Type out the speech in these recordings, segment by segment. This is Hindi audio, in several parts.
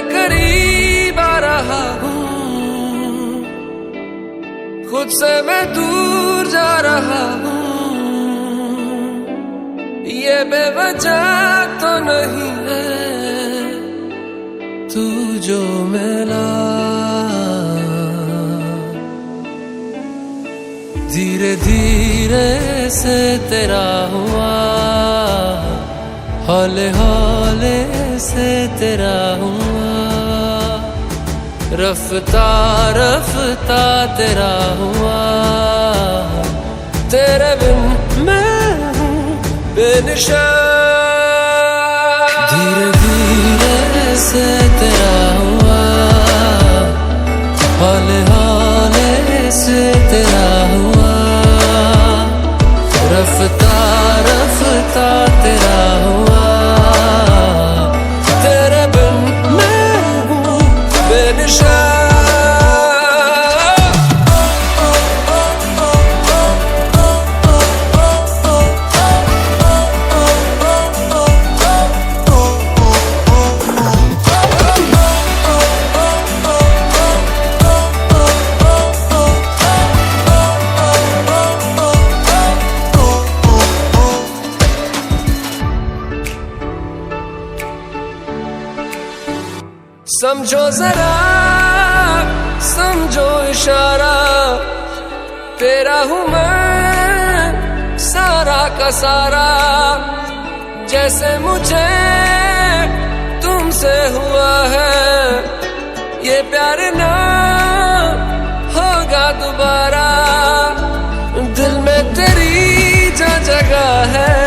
करीब आ रहा हूँ, खुद से मैं दूर जा रहा हूँ। ये बेवजह तो नहीं है तू जो मिला, धीरे धीरे से तेरा हुआ, हौले हौले से तेरा हुआ, रफ्ता रफ्ता तेरा हुआ। तेरे बिन मैं हूँ बेनिशान, धीरे धीरे से तेरा हुआ, हौले हौले से तेरा हुआ, रफ्ता रफ्ता तेरा हुआ। तेरे बिन मैं हूँ बेनिशान। समझो जरा समझो इशारा, तेरा हूँ मैं सारा का सारा। जैसे मुझे तुमसे हुआ है, ये प्यार ना होगा दोबारा। दिल में तेरी जो जगह है,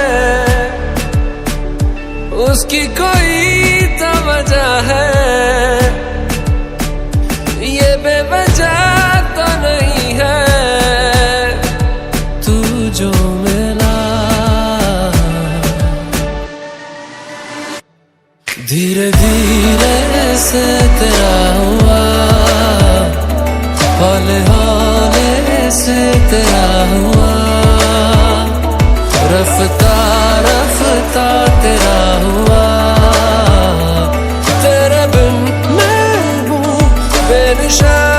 उसकी कोई तो वजह है। ये बेवजह तो नहीं है तू जो मिला, धीरे धीरे से तेरा हुआ, हौले हौले से तेरा हुआ, रफ्ता रफ्ता तेरा हुआ। तेरे बिन मैं हूँ बेनिशान।